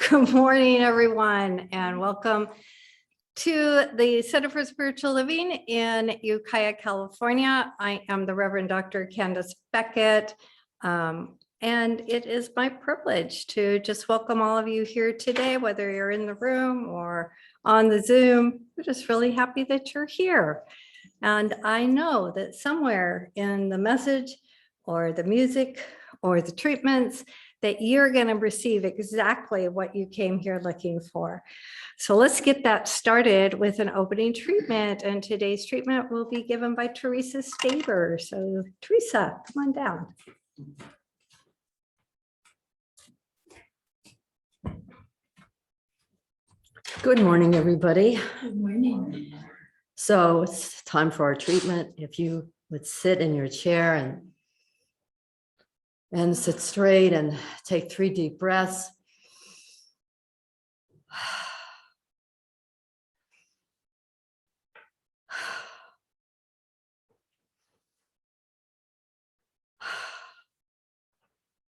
Good morning, everyone, and welcome to the Center for Spiritual Living in Ukiah, California. I am the Reverend Dr. Candace Beckett, and it is my privilege to just welcome all of you here today, whether you're in the room or on the Zoom. We're just really happy that you're here. And I know that somewhere in the message or the music or the treatments that you're going to receive exactly what you came here looking for. So let's get that started with an opening treatment. And today's treatment will be given by Theresa Staber. So Theresa, come on down. Good morning, everybody. Good morning. So it's time for our treatment. If you would sit in your chair and sit straight and take 3 deep breaths.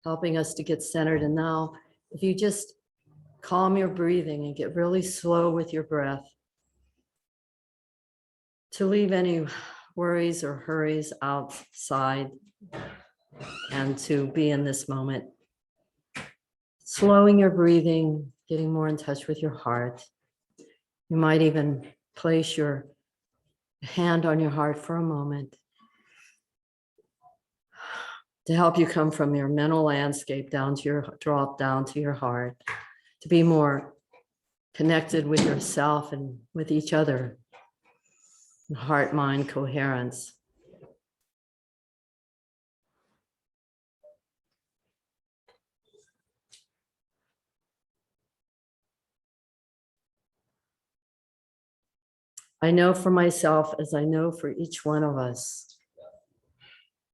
Helping us to get centered. And now, if you just calm your breathing and get really slow with your breath, to leave any worries or hurries outside and to be in this moment. Slowing your breathing, getting more in touch with your heart. You might even place your hand on your heart for a moment to help you come from your mental landscape drop down to your heart, to be more connected with yourself and with each other. Heart-mind coherence. I know for myself, as I know for each one of us,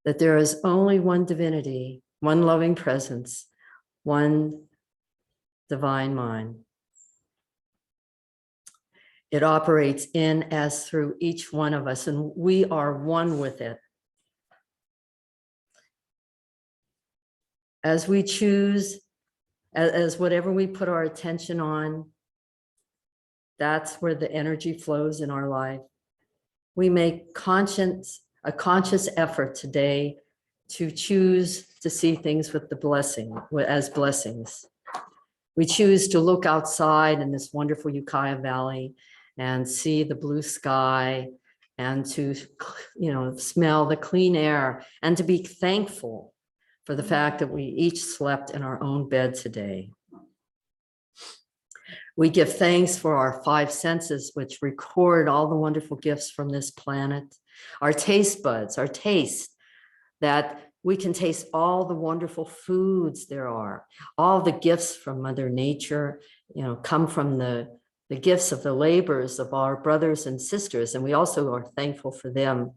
that there is only one divinity, one loving presence, one divine mind. It operates in, as, through each one of us, and we are one with it. As we choose, as whatever we put our attention on, that's where the energy flows in our life. We make a conscious effort today to choose to see things with as blessings. We choose to look outside in this wonderful Ukiah Valley and see the blue sky and to, smell the clean air and to be thankful for the fact that we each slept in our own bed today. We give thanks for our 5 senses, which record all the wonderful gifts from this planet. Our taste buds, our taste, that we can taste all the wonderful foods there are. All the gifts from Mother Nature, come from the gifts of the labors of our brothers and sisters. And we also are thankful for them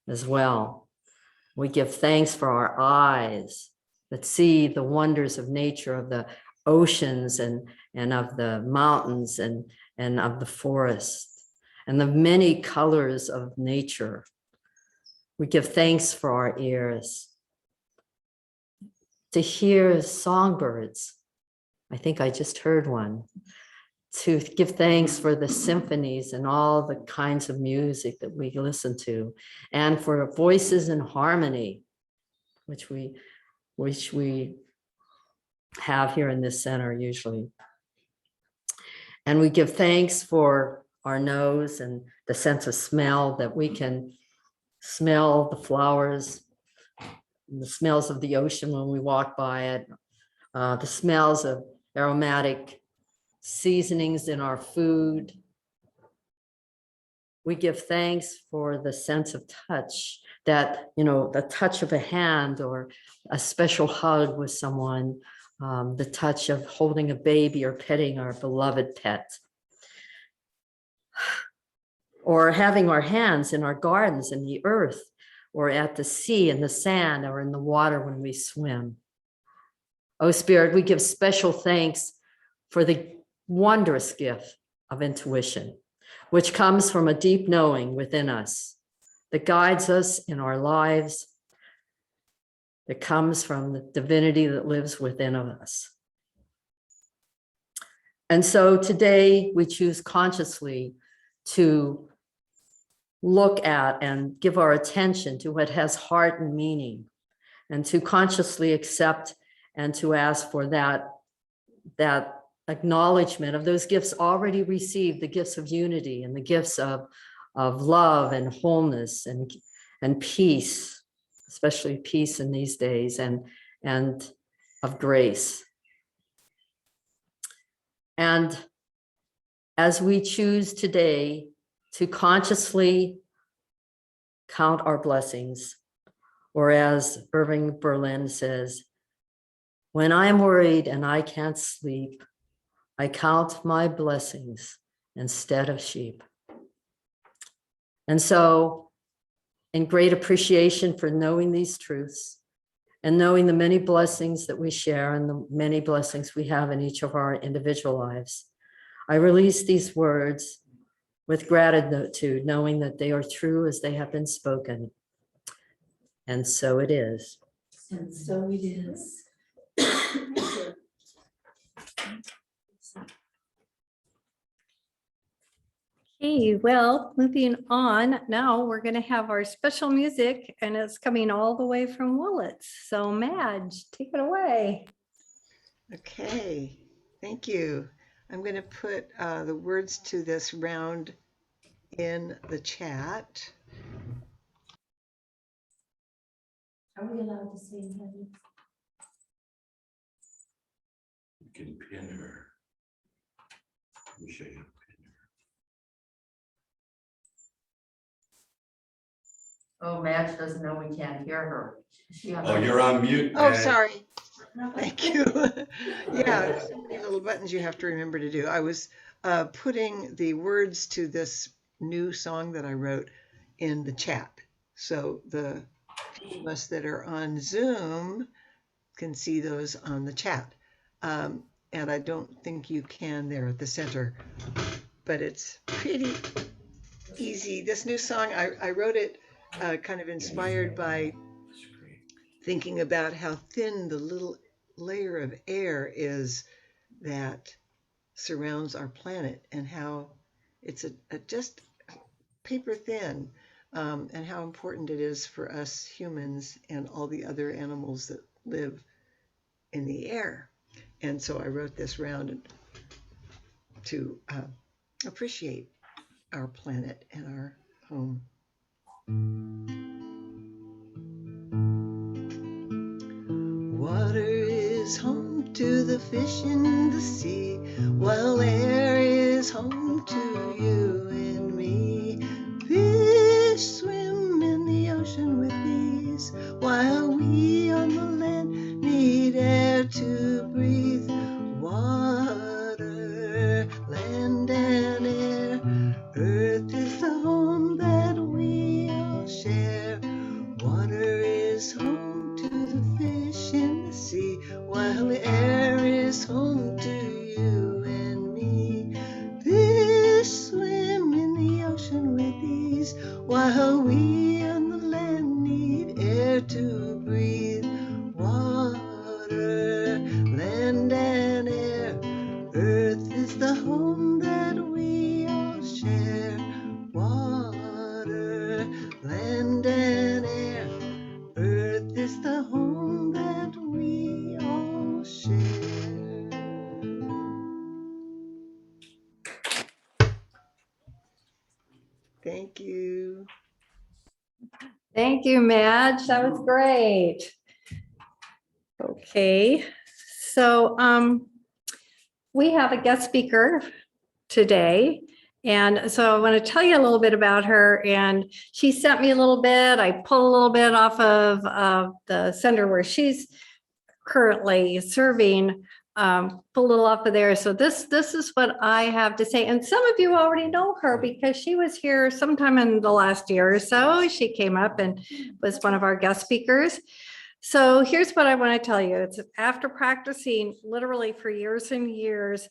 as well. We give thanks for our eyes that see the wonders of nature, of the oceans and of the mountains and of the forest and the many colors of nature. We give thanks for our ears to hear songbirds. I think I just heard one. To give thanks for the symphonies and all the kinds of music that we listen to, and for voices in harmony, which we have here in this center usually. And we give thanks for our nose and the sense of smell, that we can smell the flowers, and the smells of the ocean when we walk by it, the smells of aromatic seasonings in our food. We give thanks for the sense of touch, that, the touch of a hand or a special hug with someone, the touch of holding a baby or petting our beloved pet, or having our hands in our gardens, in the earth, or at the sea, in the sand, or in the water when we swim. Oh, Spirit, we give special thanks for the wondrous gift of intuition, which comes from a deep knowing within us that guides us in our lives, that comes from the divinity that lives within us. And so today we choose consciously to look at and give our attention to what has heart and meaning, and to consciously accept and to ask for that acknowledgement of those gifts already received, the gifts of unity and the gifts of love and wholeness and peace, especially peace in these days, and of grace. And as we choose today to consciously count our blessings, or as Irving Berlin says, when I'm worried and I can't sleep, I count my blessings instead of sheep. And so, in great appreciation for knowing these truths and knowing the many blessings that we share and the many blessings we have in each of our individual lives, I release these words with gratitude, knowing that they are true as they have been spoken. And so it is. And so it is. Okay, well, moving on, now we're going to have our special music, and it's coming all the way from Willits. So Madge, take it away. Okay, thank you. I'm going to put the words to this round in the chat. Are we allowed to say heaven? You can pin her. Wish I had pinned Oh, Madge doesn't know we can't hear her. her. Oh, you're on mute. Oh, Madge. sorry. Thank you. Yeah, there's so many little buttons you have to remember to do. I was putting the words to this new song that I wrote in the chat. So the few of us that are on Zoom can see those on the chat. And I don't think you can there at the center, but it's pretty easy. This new song, I wrote it kind of inspired by thinking about how thin the little layer of air is that surrounds our planet, and how it's a just paper thin, and how important it is for us humans and all the other animals that live in the air. And so I wrote this round to appreciate our planet and our home. Water is home to the fish in the sea, while air is home to you and me. Fish swim in the ocean with ease, while we on the land need air to breathe. Water, land and air, earth is the home that we all share. Water is home to the fish in the sea, while the air is home to you and me. Fish swim in the ocean with ease, while we on the land need air to breathe. Water, land and air, earth is the home that we all share. Water, land and air, earth is the home that we all share. Thank you. Thank you, Madge. That was great. Okay, so we have a guest speaker today. And so I want to tell you a little bit about her. And she sent me a little bit. I pulled a little bit off of the center where she's currently serving, pull a little off of there. So this is what I have to say. And some of you already know her because she was here sometime in the last year or so. She came up and was one of our guest speakers. So here's what I want to tell you. It's after practicing literally for years and years,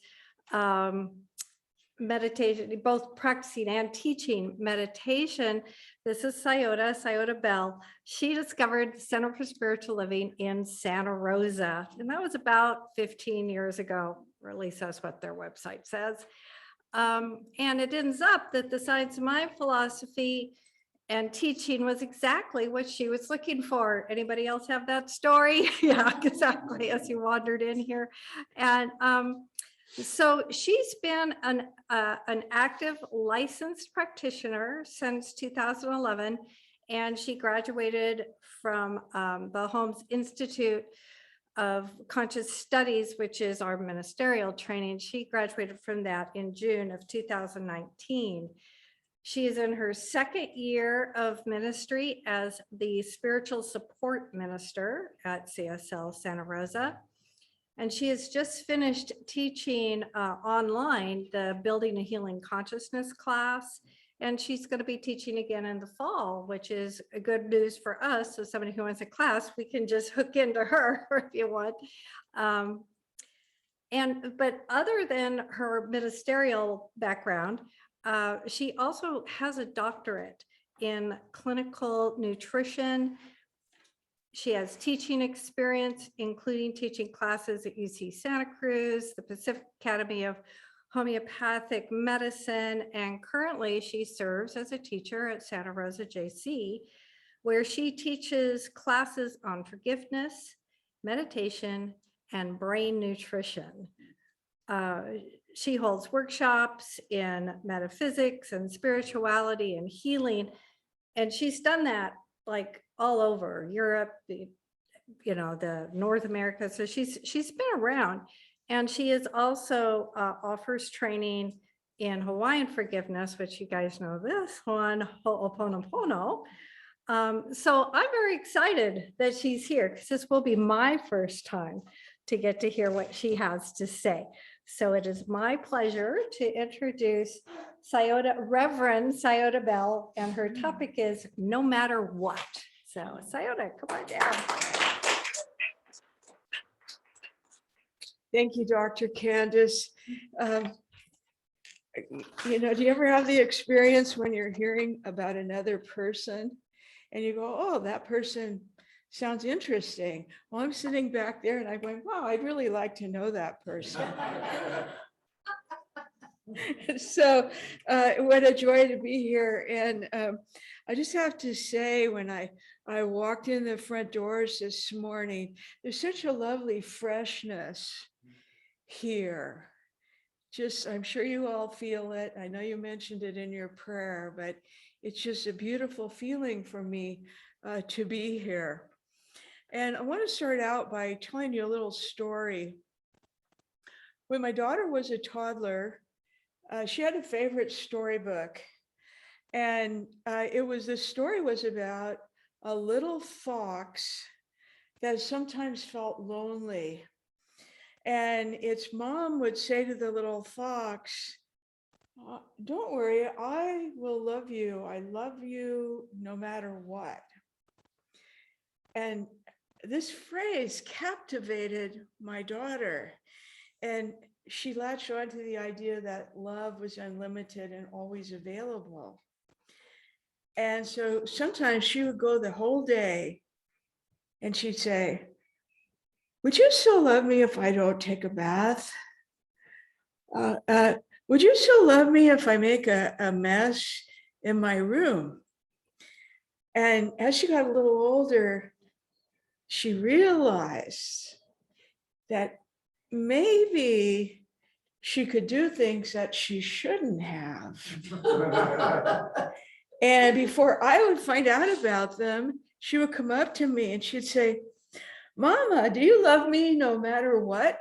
meditation, both practicing and teaching meditation. This is Siota Belle. She discovered the Center for Spiritual Living in Santa Rosa, and that was about 15 years ago, or at least that's what their website says. And it ends up that the science of mind philosophy and teaching was exactly what she was looking for. Anybody else have that story? Yeah, exactly, as you wandered in here. And so she's been an active licensed practitioner since 2011, and she graduated from the Holmes Institute of Conscious Studies, which is our ministerial training. She graduated from that in June of 2019. She is in her second year of ministry as the spiritual support minister at CSL Santa Rosa. And she has just finished teaching online the Building a Healing Consciousness class. And she's going to be teaching again in the fall, which is a good news for us. So somebody who wants a class, we can just hook into her if you want. But other than her ministerial background, she also has a doctorate in clinical nutrition. She has teaching experience, including teaching classes at UC Santa Cruz, the Pacific Academy of Homeopathic Medicine, and currently she serves as a teacher at Santa Rosa JC, where she teaches classes on forgiveness, meditation, and brain nutrition. She holds workshops in metaphysics and spirituality and healing, and she's done that like all over Europe, the North America. So she's been around, and she is also offers training in Hawaiian forgiveness, which you guys know this one, Ho'oponopono. So I'm very excited that she's here because this will be my first time to get to hear what she has to say. So it is my pleasure to introduce Reverend Siota Belle, and her topic is no matter what. So Siota, come on down. Thank you, Dr. Candace. Do you ever have the experience when you're hearing about another person and you go, oh, that person sounds interesting. Well, I'm sitting back there and I'm going, wow, I'd really like to know that person. So what a joy to be here. And I just have to say, when I walked in the front doors this morning, there's such a lovely freshness here. Just, I'm sure you all feel it. I know you mentioned it in your prayer, but it's just a beautiful feeling for me to be here. And I want to start out by telling you a little story. When my daughter was a toddler, she had a favorite storybook. And the story was about a little fox that sometimes felt lonely. And its mom would say to the little fox, don't worry, I will love you. I love you no matter what. And this phrase captivated my daughter. And she latched on to the idea that love was unlimited and always available. And so sometimes she would go the whole day and she'd say, would you still love me if I don't take a bath? Would you still love me if I make a mess in my room? And as she got a little older, she realized that maybe she could do things that she shouldn't have. And before I would find out about them, she would come up to me and she'd say, Mama, do you love me no matter what?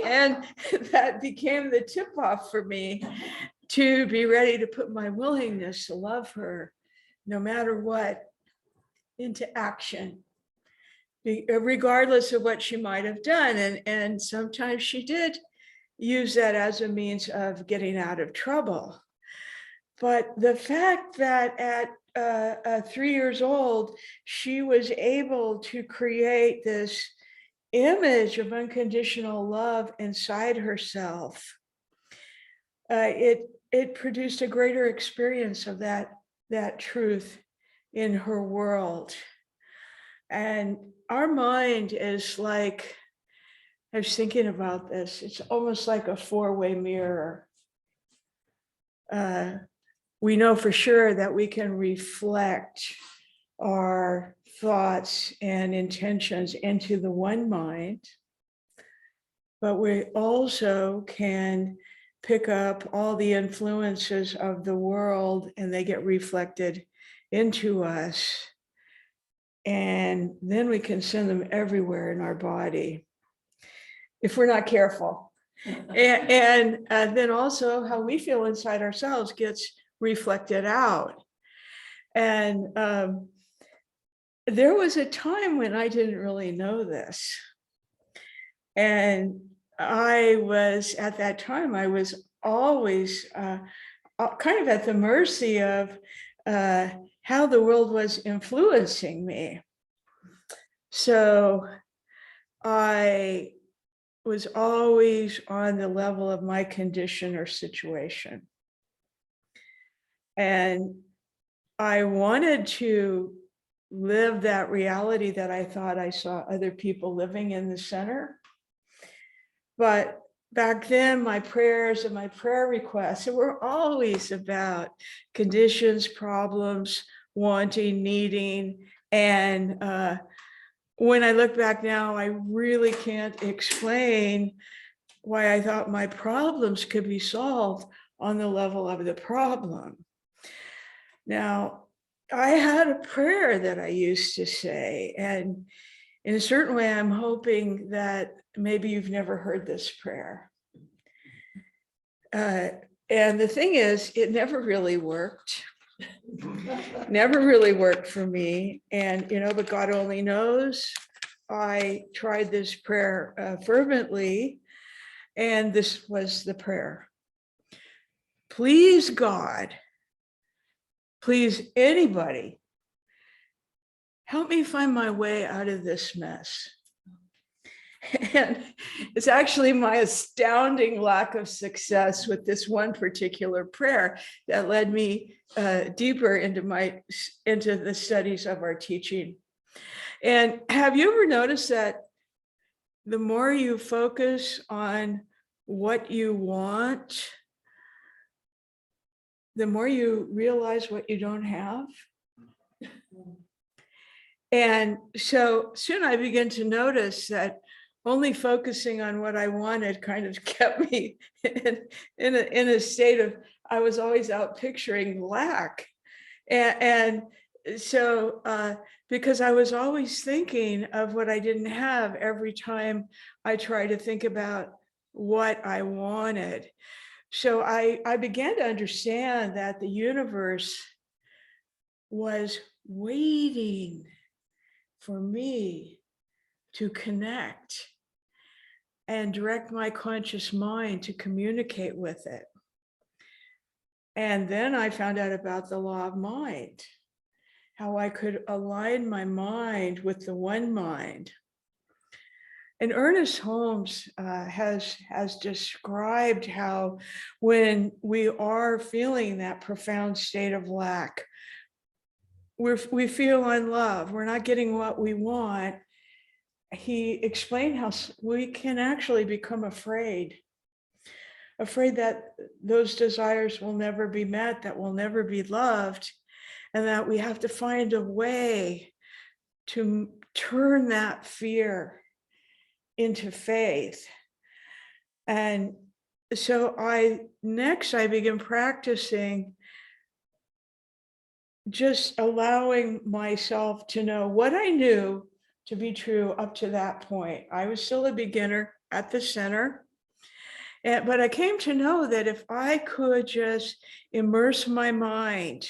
And that became the tip off for me to be ready to put my willingness to love her no matter what into action, regardless of what she might have done. And sometimes she did use that as a means of getting out of trouble. But the fact that at 3 years old, she was able to create this image of unconditional love inside herself it produced a greater experience of that truth in her world. And our mind is like, I was thinking about this, it's almost like a four-way mirror. We know for sure that we can reflect our thoughts and intentions into the one mind, but we also can pick up all the influences of the world and they get reflected into us. And then we can send them everywhere in our body if we're not careful. And then also how we feel inside ourselves gets reflected out. And there was a time when I didn't really know this. And I was, at that time, I was always kind of at the mercy of how the world was influencing me. So I was always on the level of my condition or situation. And I wanted to live that reality that I thought I saw other people living in the center. But back then, my prayers and my prayer requests were always about conditions, problems, wanting, needing. And when I look back now, I really can't explain why I thought my problems could be solved on the level of the problem. Now, I had a prayer that I used to say, and in a certain way, I'm hoping that maybe you've never heard this prayer. And the thing is, it never really worked. Never really worked for me. And, but God only knows. I tried this prayer fervently, and this was the prayer. Please, God, please, anybody, help me find my way out of this mess. And it's actually my astounding lack of success with this one particular prayer that led me deeper into the studies of our teaching. And have you ever noticed that the more you focus on what you want, the more you realize what you don't have? And so soon I began to notice that only focusing on what I wanted kind of kept me in a state of, I was always out picturing lack. And so because I was always thinking of what I didn't have every time I tried to think about what I wanted. So I began to understand that the universe was waiting for me to connect and direct my conscious mind to communicate with it. And then I found out about the law of mind, how I could align my mind with the one mind. And Ernest Holmes has described how when we are feeling that profound state of lack, we feel unloved, we're not getting what we want. He explained how we can actually become afraid that those desires will never be met, that will never be loved, and that we have to find a way to turn that fear into faith. And so I began practicing just allowing myself to know what I knew to be true up to that point. I was still a beginner at the center, but I came to know that if I could just immerse my mind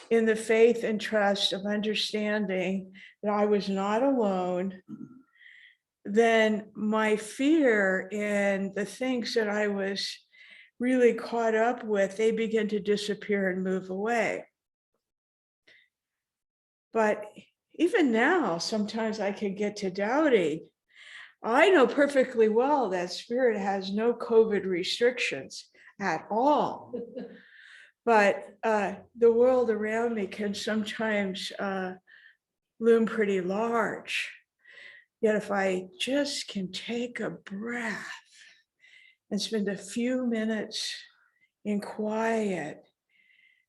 in the faith and trust of understanding that I was not alone, then my fear and the things that I was really caught up with, they begin to disappear and move away. But even now, sometimes I can get to doubting. I know perfectly well that spirit has no COVID restrictions. at all. But the world around me can sometimes loom pretty large. Yet if I just can take a breath and spend a few minutes in quiet,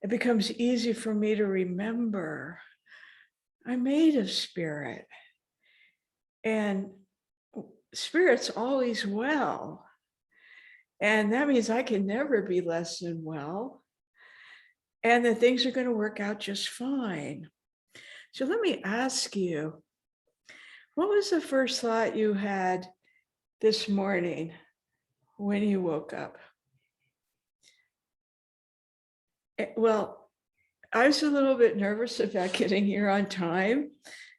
it becomes easy for me to remember I'm made of spirit. And spirit's always well. And that means I can never be less than well. And that things are going to work out just fine. So let me ask you, what was the first thought you had this morning when you woke up? Well, I was a little bit nervous about getting here on time.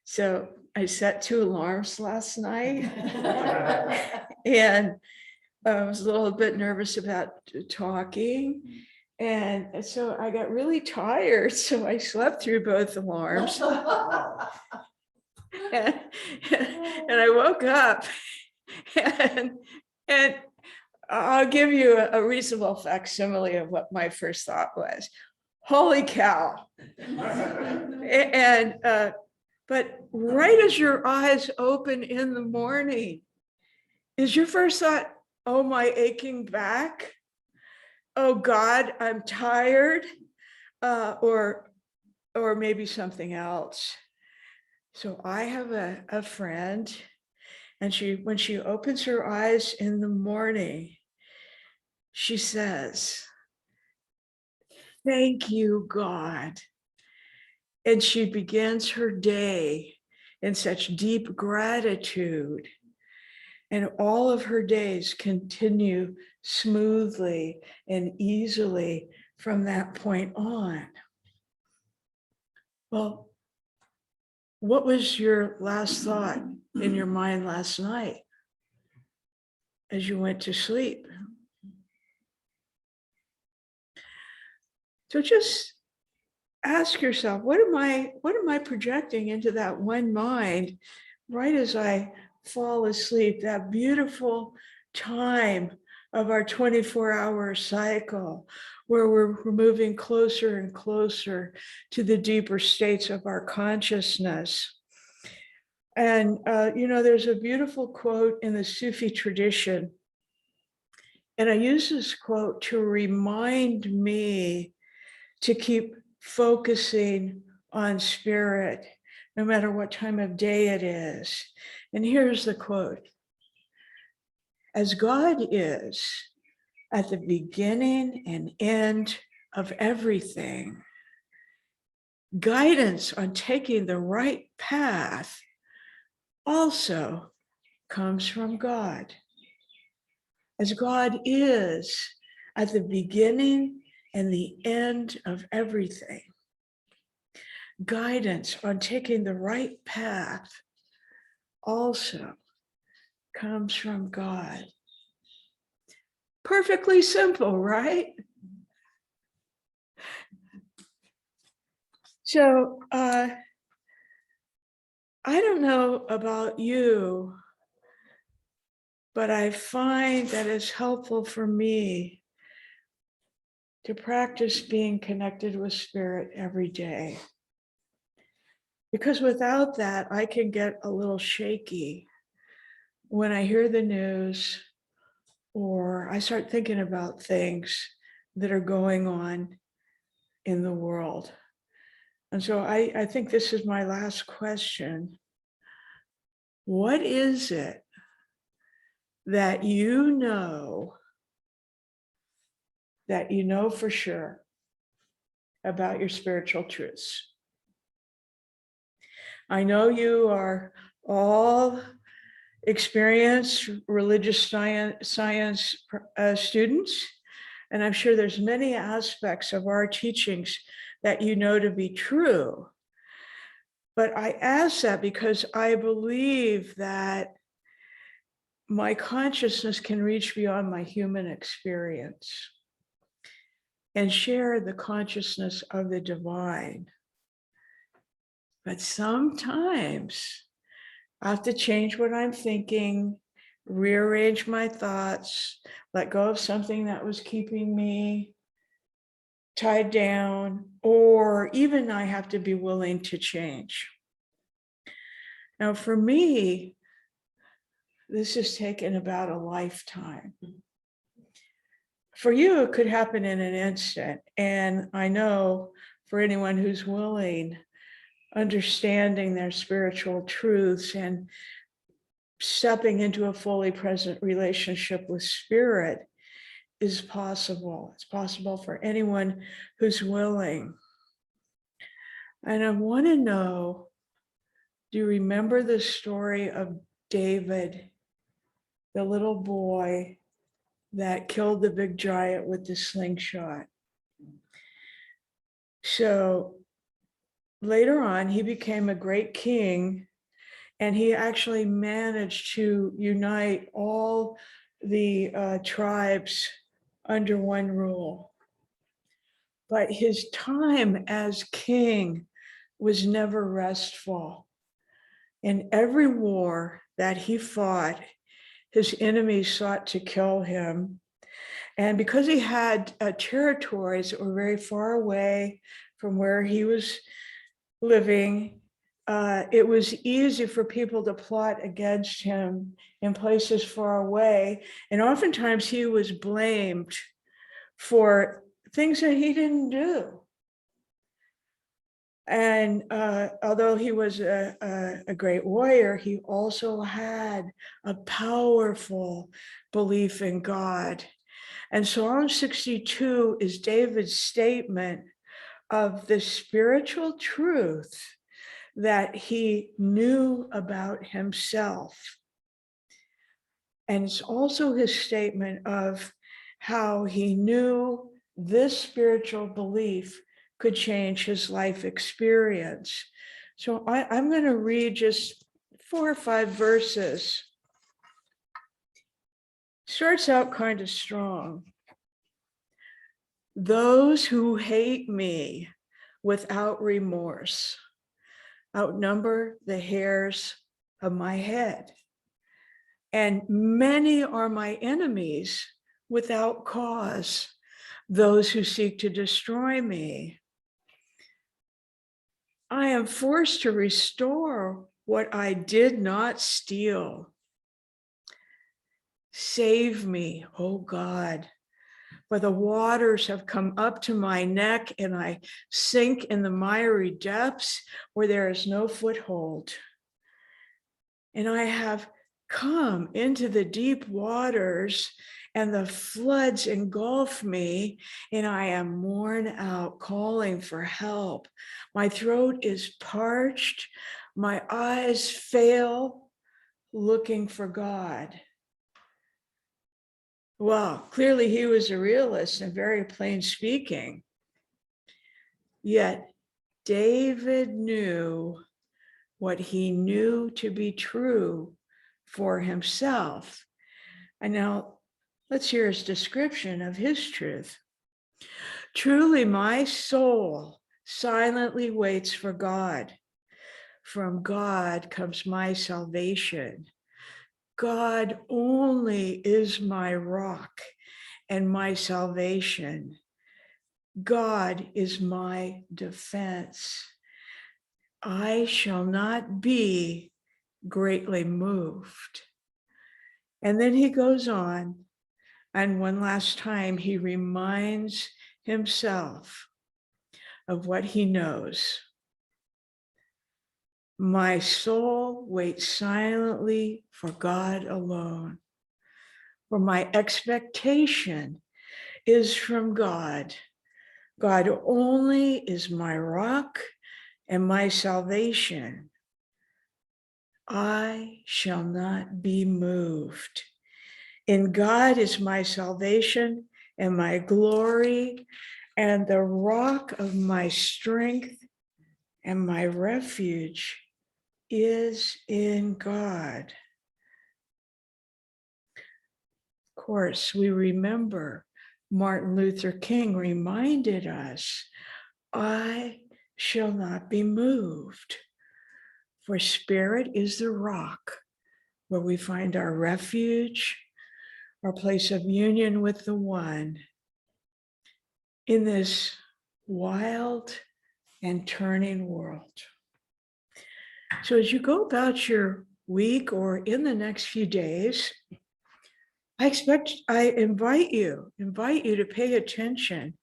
So I set 2 alarms last night. And I was a little bit nervous about talking. And so I got really tired. So I slept through both alarms. And I woke up and I'll give you a reasonable facsimile of what my first thought was. Holy cow. And but right as your eyes open in the morning, is your first thought, oh, my aching back? Oh God, I'm tired, or maybe something else. So I have a friend, and when she opens her eyes in the morning, she says, thank you, God. And she begins her day in such deep gratitude. And all of her days continue smoothly and easily from that point on. Well, what was your last thought in your mind last night as you went to sleep? So just ask yourself, what am I projecting into that one mind right as I fall asleep, that beautiful time of our 24-hour cycle where we're moving closer and closer to the deeper states of our consciousness. And, there's a beautiful quote in the Sufi tradition. And I use this quote to remind me to keep focusing on spirit, no matter what time of day it is. And here's the quote. As God is at the beginning and end of everything, guidance on taking the right path also comes from God. As God is at the beginning and the end of everything, guidance on taking the right path also comes from God. Perfectly simple, right? So I don't know about you, but I find that it's helpful for me to practice being connected with spirit every day. Because without that, I can get a little shaky when I hear the news or I start thinking about things that are going on in the world. And so I think this is my last question. What is it that you know for sure about your spiritual truths? I know you are all experienced religious science students, and I'm sure there's many aspects of our teachings that you know to be true. But I ask that because I believe that my consciousness can reach beyond my human experience and share the consciousness of the divine. But sometimes I have to change what I'm thinking, rearrange my thoughts, let go of something that was keeping me tied down, or even I have to be willing to change. Now, for me, this has taken about a lifetime. For you, it could happen in an instant. And I know for anyone who's willing, understanding their spiritual truths and stepping into a fully present relationship with spirit is possible. It's possible for anyone who's willing. And I want to know, do you remember the story of David, the little boy that killed the big giant with the slingshot? So later on, he became a great king, and he actually managed to unite all the tribes under one rule. But his time as king was never restful. In every war that he fought, his enemies sought to kill him. And because he had territories that were very far away from where he was living, it was easy for people to plot against him in places far away. And oftentimes he was blamed for things that he didn't do. And although he was a great warrior, he also had a powerful belief in God. And Psalm 62 is David's statement of the spiritual truth that he knew about himself. And it's also his statement of how he knew this spiritual belief could change his life experience. So I'm going to read just 4 or 5 verses. Starts out kind of strong. Those who hate me without remorse outnumber the hairs of my head. And many are my enemies without cause, those who seek to destroy me. I am forced to restore what I did not steal. Save me, O God, for the waters have come up to my neck, and I sink in the miry depths where there is no foothold. And I have come into the deep waters, and the floods engulf me, and I am worn out, calling for help. My throat is parched, my eyes fail, looking for God. Well, clearly he was a realist and very plain speaking. Yet David knew what he knew to be true for himself. And now let's hear his description of his truth. Truly, my soul silently waits for God. From God comes my salvation. God only is my rock and my salvation. God is my defense. I shall not be greatly moved. And then he goes on, and one last time he reminds himself of what he knows. My soul waits silently for God alone, for my expectation is from God. God only is my rock and my salvation. I shall not be moved. In God is my salvation and my glory, and the rock of my strength and my refuge is in God. Of course, we remember Martin Luther King reminded us, I shall not be moved, for spirit is the rock where we find our refuge, our place of union with the One in this wild and turning world. So as you go about your week or in the next few days, I invite you to pay attention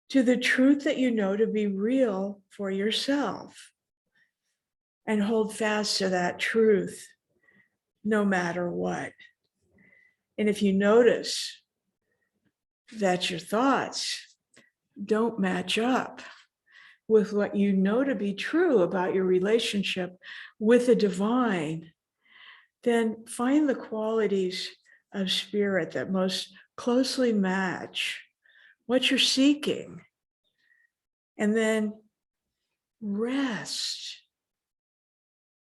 to the truth that you know to be real for yourself and hold fast to that truth no matter what. And if you notice that your thoughts don't match up with what you know to be true about your relationship with the divine, then find the qualities of spirit that most closely match what you're seeking. And then rest,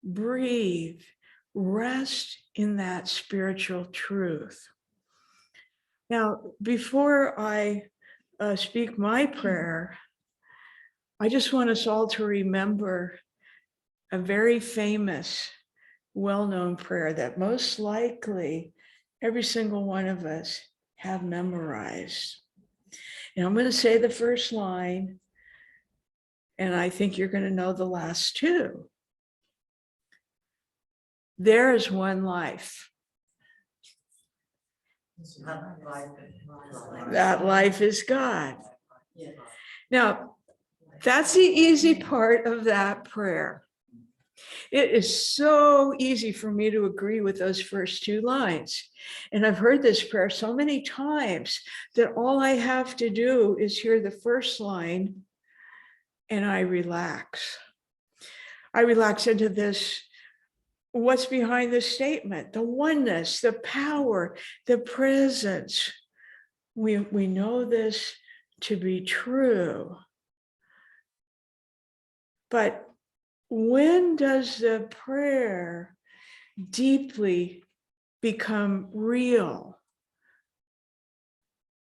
breathe, rest in that spiritual truth. Now, before I speak my prayer, I just want us all to remember a very famous, well-known prayer that most likely every single one of us have memorized. And I'm going to say the first line, and I think you're going to know the last two. There is one life. That life is God. Now, that's the easy part of that prayer. It is so easy for me to agree with those first two lines. And I've heard this prayer so many times that all I have to do is hear the first line and I relax. I relax into this, what's behind this statement, the oneness, the power, the presence. We know this to be true. But when does the prayer deeply become real?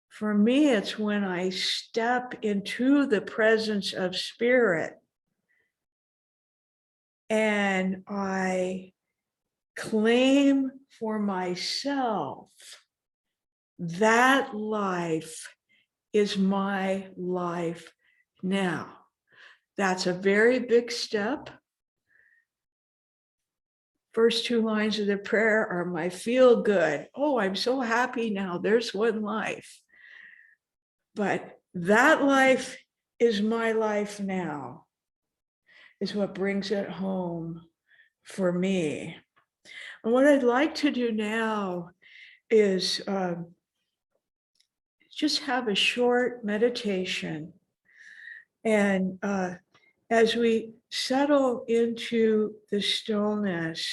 For me, it's when I step into the presence of spirit and I claim for myself that life is my life now. That's a very big step. First two lines of the prayer are my feel good. Oh, I'm so happy now. There's one life. But that life is my life now, is what brings it home for me. And what I'd like to do now is just have a short meditation. And as we settle into the stillness,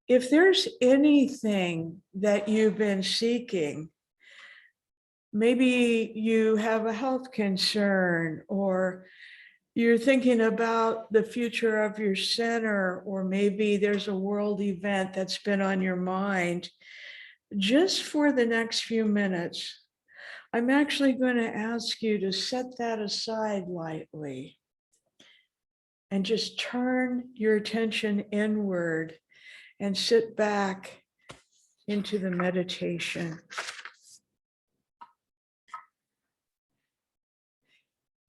if there's anything that you've been seeking, maybe you have a health concern, or you're thinking about the future of your center, or maybe there's a world event that's been on your mind, just for the next few minutes, I'm actually going to ask you to set that aside lightly and just turn your attention inward and sit back into the meditation.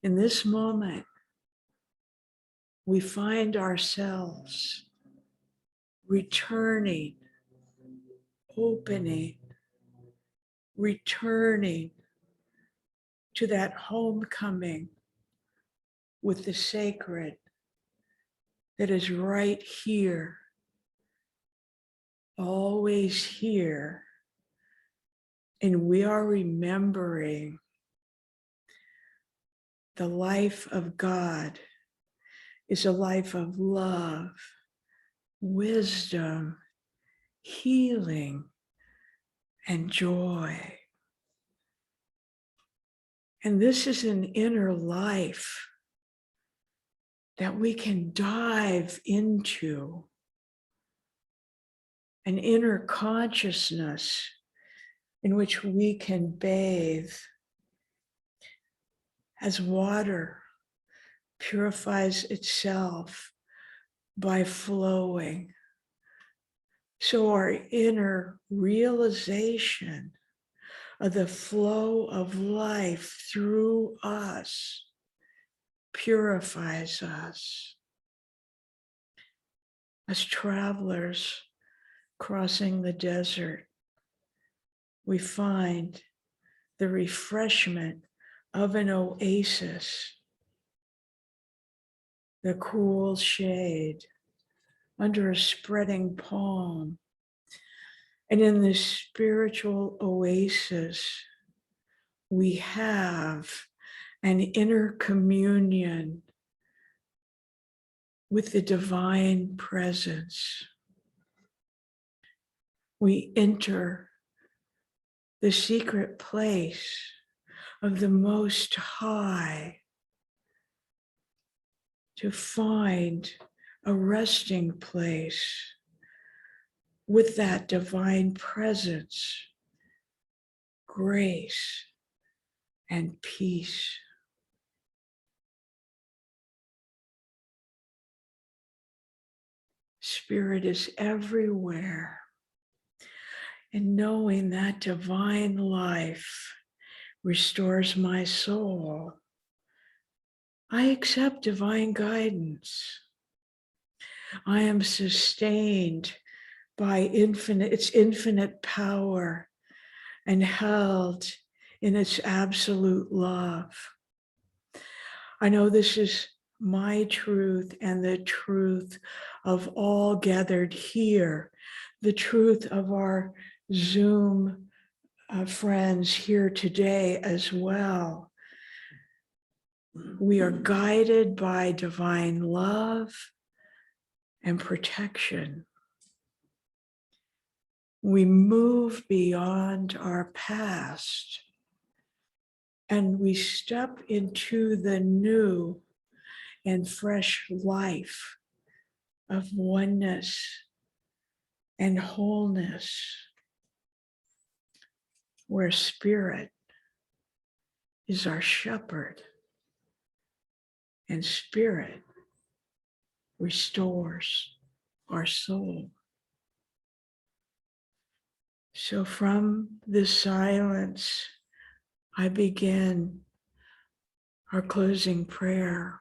In this moment, we find ourselves returning, opening, returning to that homecoming with the sacred that is right here, always here. And we are remembering the life of God is a life of love, wisdom, healing, and joy. And this is an inner life that we can dive into, an inner consciousness in which we can bathe as water purifies itself by flowing So our inner realization of the flow of life through us purifies us as travelers crossing the desert. We find the refreshment of an oasis, the cool shade under a spreading palm. And in this spiritual oasis, we have an inner communion with the divine presence. We enter the secret place of the Most High to find a resting place with that divine presence, grace, and peace. Spirit is everywhere. And knowing that divine life restores my soul, I accept divine guidance. I am sustained by its infinite power and held in its absolute love. I know this is my truth and the truth of all gathered here, the truth of our Zoom friends here today as well. We are guided by divine love and protection. We move beyond our past and we step into the new and fresh life of oneness and wholeness, where spirit is our shepherd and spirit restores our soul. So from this silence, I begin our closing prayer.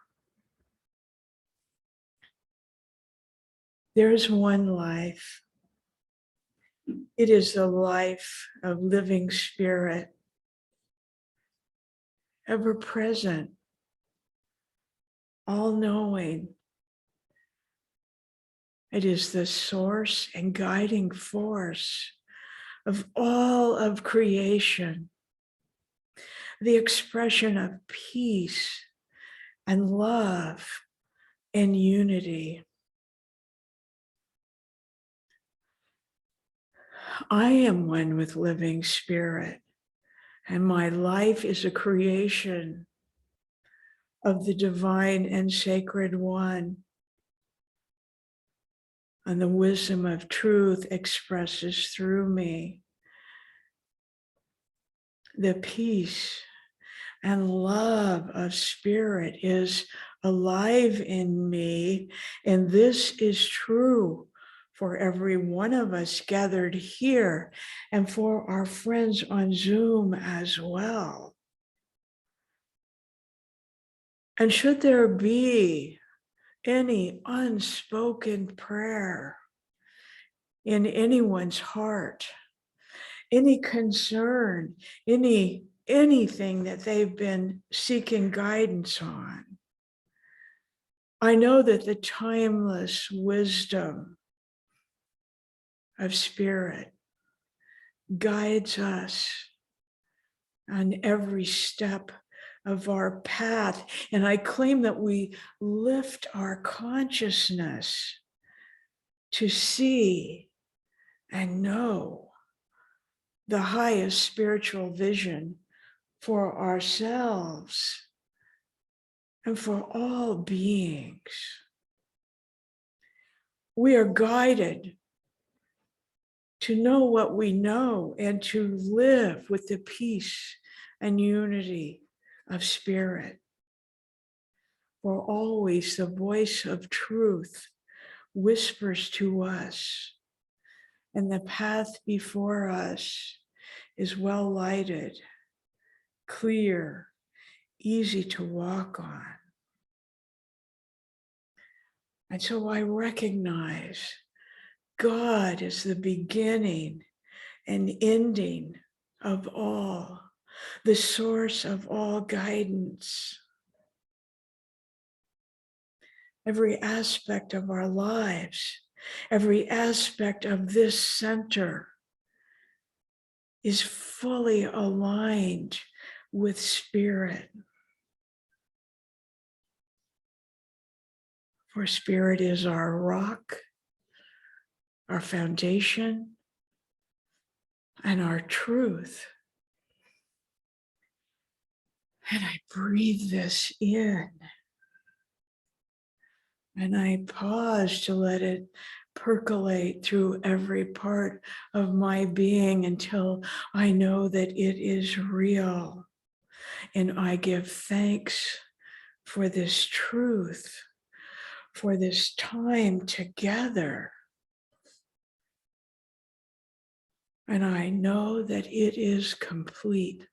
There is one life. It is the life of living spirit, ever present, all knowing. It is the source and guiding force of all of creation, the expression of peace and love and unity. I am one with living spirit, and my life is a creation of the divine and sacred one. And the wisdom of truth expresses through me. The peace and love of spirit is alive in me, and this is true for every one of us gathered here and for our friends on Zoom as well. And should there be any unspoken prayer in anyone's heart, any concern, anything that they've been seeking guidance on, I know that the timeless wisdom of spirit guides us on every step of our path. And I claim that we lift our consciousness to see and know the highest spiritual vision for ourselves and for all beings. We are guided to know what we know and to live with the peace and unity of spirit. For always the voice of truth whispers to us, and the path before us is well lighted, clear, easy to walk on. And so I recognize God is the beginning and ending of all, the source of all guidance. Every aspect of our lives, every aspect of this center is fully aligned with spirit. For spirit is our rock, our foundation, and our truth. And I breathe this in. And I pause to let it percolate through every part of my being until I know that it is real. And I give thanks for this truth, for this time together. And I know that it is complete.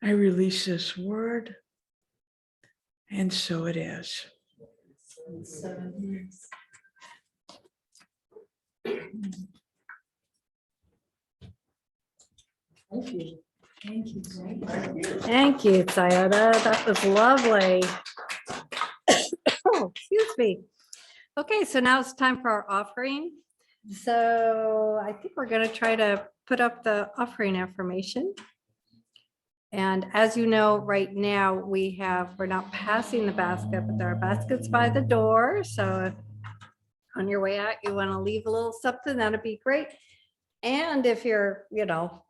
I release this word, and so it is. And so it is. Thank you. Thank you. Thank you, Siota. That was lovely. Oh, excuse me. Okay, so now it's time for our offering. So I think we're going to try to put up the offering information. And as you know, right now we're not passing the basket, but there are baskets by the door. So if on your way out, you want to leave a little something, that'd be great. And if you're,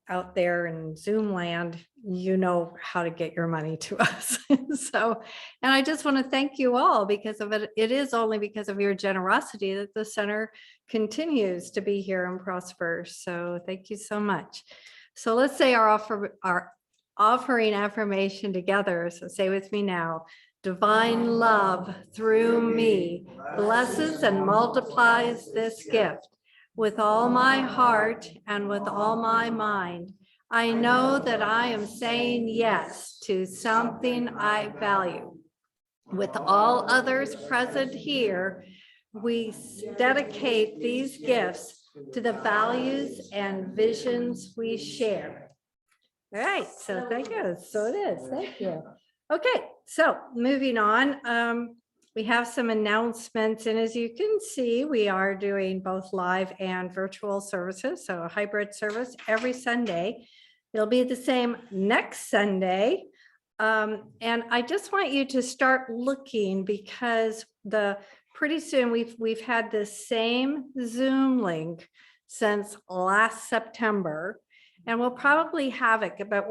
out there in Zoom land, you know how to get your money to us. So, and I just want to thank you all because of it. It is only because of your generosity that the center continues to be here and prosper. So thank you so much. So let's say our offering affirmation together. So say with me now. Divine love through me blesses and multiplies this gift. With all my heart and with all my mind, I know that I am saying yes to something I value. With all others present here, we dedicate these gifts to the values and visions we share. All right, so thank you. So it is. Thank you. Okay, so moving on. We have some announcements, and as you can see, we are doing both live and virtual services, so a hybrid service every Sunday. It'll be the same next Sunday. And I just want you to start looking because pretty soon we've had the same Zoom link since last September. And we'll probably have it, but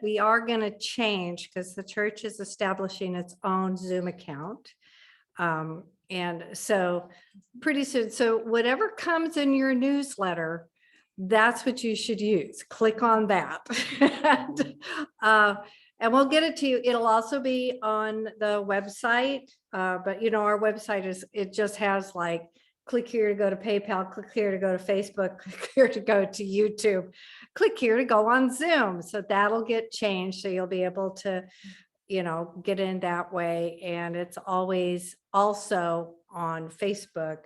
we are gonna change because the church is establishing its own Zoom account. And so pretty soon, so whatever comes in your newsletter, that's what you should use. Click on that. And we'll get it to you. It'll also be on the website. But our website it just has like, click here to go to PayPal, click here to go to Facebook, click here to go to YouTube, click here to go on Zoom. So that'll get changed. So you'll be able to get in that way. And it's always also on Facebook,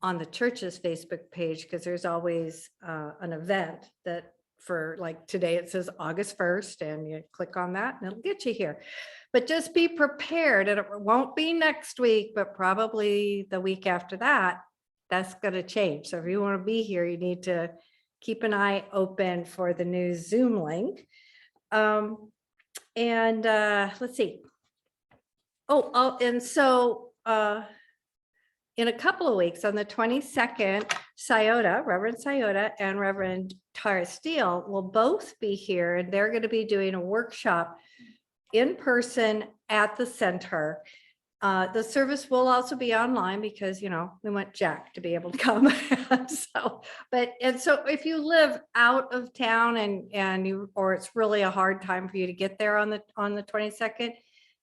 on the church's Facebook page, because there's always an event that for like today, it says August 1st, and you click on that and it'll get you here. But just be prepared, and it won't be next week, but probably the week after that, that's going to change. So if you want to be here, you need to keep an eye open for the new Zoom link. And let's see. And so in a couple of weeks, on the 22nd, Reverend Siota and Reverend Tara Steele will both be here, and they're going to be doing a workshop in person at the center. The service will also be online because, we want Jack to be able to come. So if you live out of town or it's really a hard time for you to get there on the 22nd,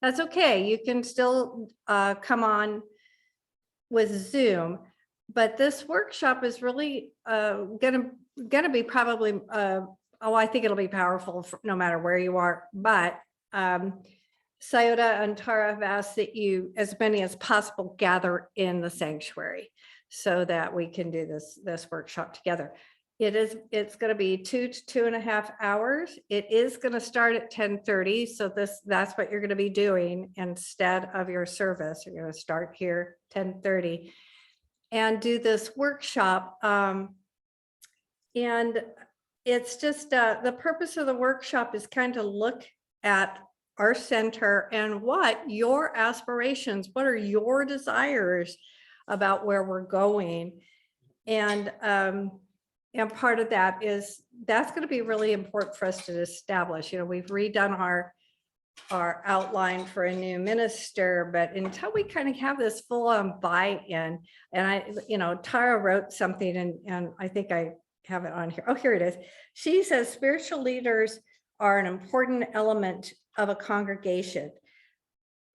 that's okay. You can still come on with Zoom. but this workshop is really gonna be probably, I think it'll be powerful no matter where you are, but Siota and Tara have asked that you, as many as possible, gather in the sanctuary so that we can do this workshop together. It's going to be 2 to 2.5 hours. It is going to start at 10:30. So that's what you're going to be doing instead of your service. You're going to start here 10:30 and do this workshop. And it's just the purpose of the workshop is kind of look at our center and what your aspirations, what are your desires about where we're going. And part of that is, that's going to be really important for us to establish. You know, we've redone our outline for a new minister, but until we kind of have this full on buy-in, and Tara wrote something and I think I have it on here. Oh, here it is. She says spiritual leaders are an important element of a congregation.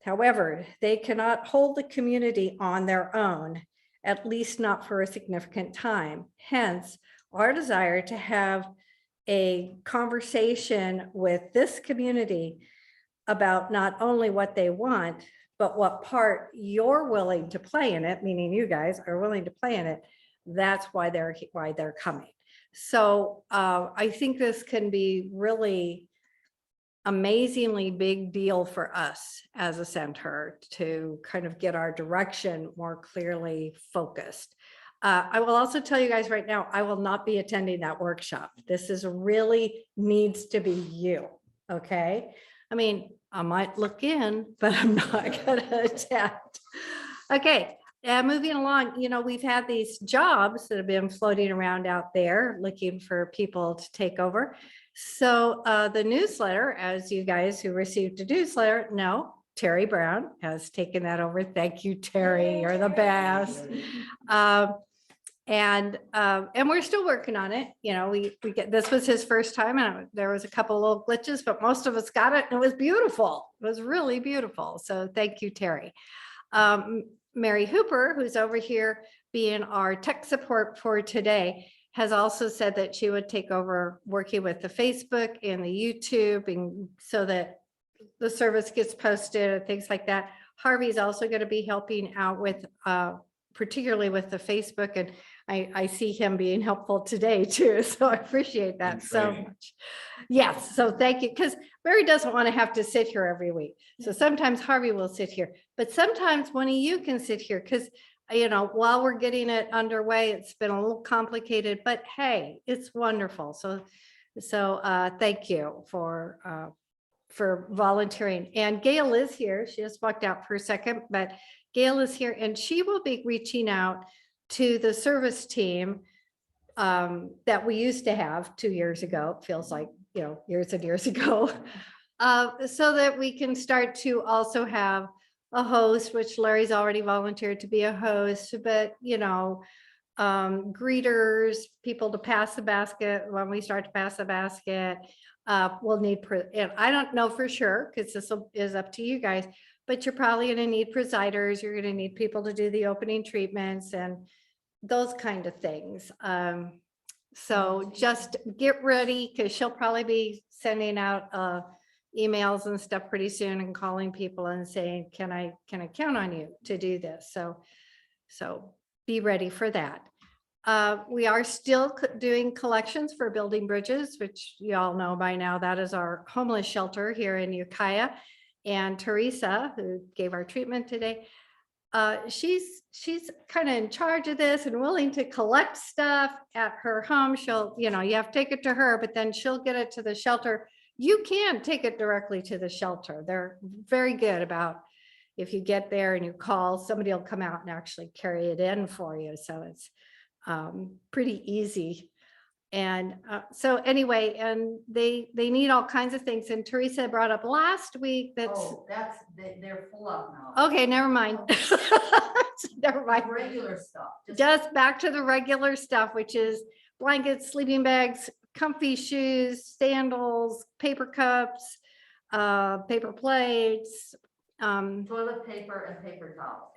However, they cannot hold the community on their own, at least not for a significant time. Hence, our desire to have a conversation with this community about not only what they want, but what part you're willing to play in it, meaning you guys are willing to play in it. That's why they're coming. So I think this can be really amazingly big deal for us as a center to kind of get our direction more clearly focused. I will also tell you guys right now, I will not be attending that workshop. This is really needs to be you, okay? I mean, I might look in, but I'm not gonna attend. Okay, moving along, we've had these jobs that have been floating around out there looking for people to take over. So the newsletter, as you guys who received a newsletter know, Terry Brown has taken that over. Thank you, Terry. You're the best. And we're still working on it. We get, this was his first time, and there was a couple of little glitches, but most of us got it, and it was beautiful. It was really beautiful. So thank you, Terry. Mary Hooper, who's over here being our tech support for today, has also said that she would take over working with the Facebook and the YouTube, and so that the service gets posted and things like that. Harvey's also going to be helping out with particularly with the Facebook, and I see him being helpful today too. So I appreciate that so much. Yes, so thank you, because Mary doesn't want to have to sit here every week. So sometimes Harvey will sit here, but sometimes one of you can sit here, because while we're getting it underway, it's been a little complicated, but hey, it's wonderful. So thank you for volunteering. And Gail is here. She just walked out for a second, but Gail is here, and she will be reaching out to the service team that we used to have 2 years ago. It feels like, years and years ago, so that we can start to also have a host, which Larry's already volunteered to be a host, but greeters, people to pass the basket when we start to pass the basket. We'll need, and I don't know for sure, because this is up to you guys, but you're probably going to need presiders. You're going to need people to do the opening treatments and those kind of things. So just get ready, because she'll probably be sending out emails and stuff pretty soon and calling people and saying, can I count on you to do this? So be ready for that. We are still doing collections for Building Bridges, which you all know by now. That is our homeless shelter here in Ukiah. And Theresa, who gave our treatment today, she's kind of in charge of this and willing to collect stuff at her home. She'll, you have to take it to her, but then she'll get it to the shelter. You can take it directly to the shelter. They're very good about, if you get there and you call, somebody will come out and actually carry it in for you. So it's pretty easy. And so anyway, and they need all kinds of things. And Theresa brought up last week they're full up now. okay, never mind. Never mind. Regular stuff. Just back to the regular stuff, which is blankets, sleeping bags, comfy shoes, sandals, paper cups, paper plates, Toilet paper and paper towels.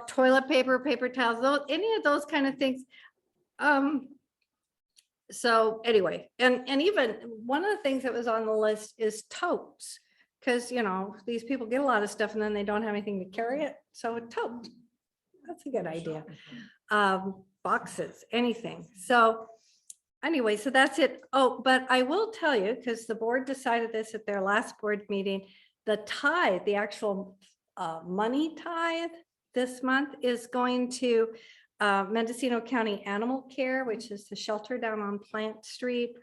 Toilet paper, paper towels, any of those kind of things. So anyway, and even one of the things that was on the list is totes. Because, these people get a lot of stuff and then they don't have anything to carry it. So a tote, that's a good idea. Boxes, anything. So anyway, so that's it. Oh, but I will tell you, because the board decided this at their last board meeting, the tithe, the actual money tithe this month is going to Mendocino County Animal Care, which is the shelter down on Plant Street.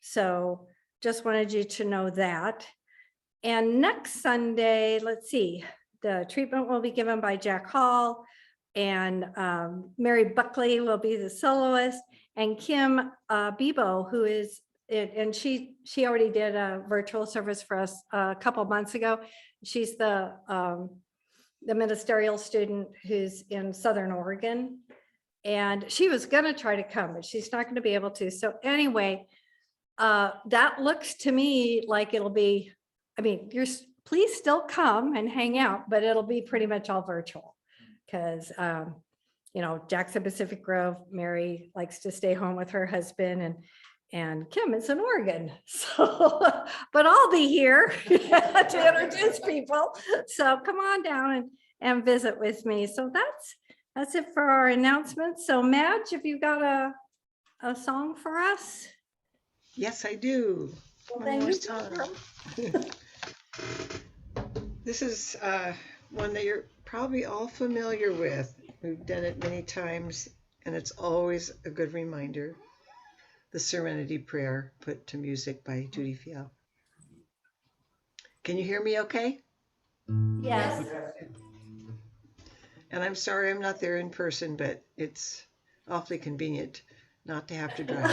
So just wanted you to know that. And next Sunday, let's see, the treatment will be given by Jack Hall, and Mary Buckley will be the soloist, and Kim Bebo, who is, and she already did a virtual service for us a couple months ago. She's the ministerial student who's in Southern Oregon, and she was going to try to come, but she's not going to be able to. So anyway, that looks to me like it'll be, please still come and hang out, but it'll be pretty much all virtual because, Jackson Pacific Grove, Mary likes to stay home with her husband, and Kim is in Oregon. So, but I'll be here to introduce people. So come on down and visit with me. So that's it for our announcements. So Madge, have you got a song for us? Yes, I do. Well, One then more you song. This is one that you're probably all familiar with. We've done it many times, and it's always a good reminder. The Serenity Prayer, put to music by Judy Fiel. Can you hear me okay? Yes. And I'm sorry I'm not there in person, but it's awfully convenient not to have to drive.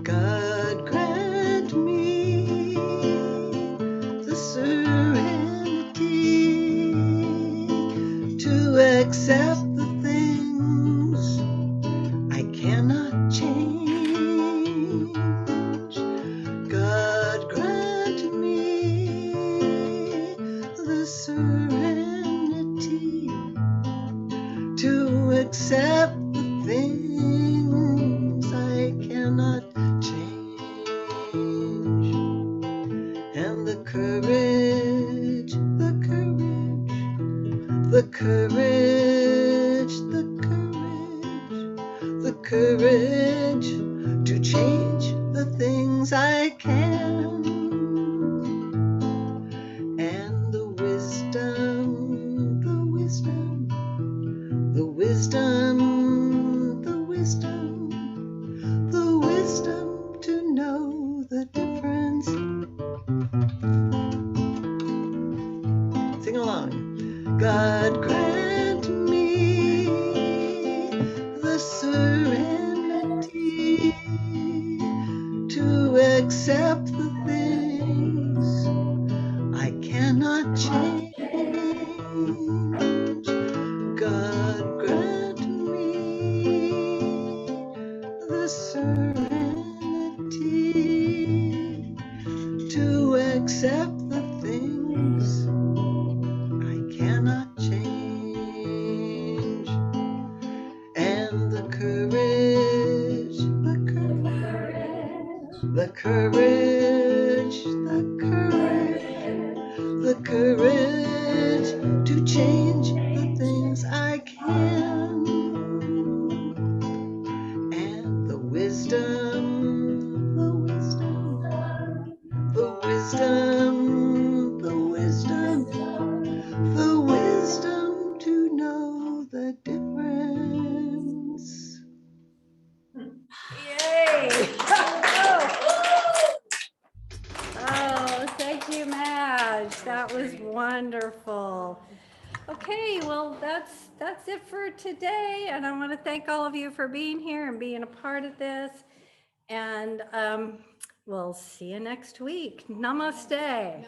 God grant me the serenity to accept the things I cannot change. God grant me the serenity to accept the things I cannot change, and the courage, the courage, the courage, the courage, the courage to change the things I can, and the wisdom, the wisdom, the wisdom, the wisdom, the wisdom to know the difference. Sing along. God grant me the serenity to accept the things I cannot change. God grant me the serenity to accept the things I cannot change, and the courage, the courage, the courage, the courage, the courage to change the things I can, and the wisdom, the wisdom, the wisdom, the wisdom, the wisdom to know the difference. Yay. Oh, thank you, Madge. That was wonderful. Okay, well, that's it for today. And I want to thank all of you for being here and being a part of this. And we'll see you next week. Namaste.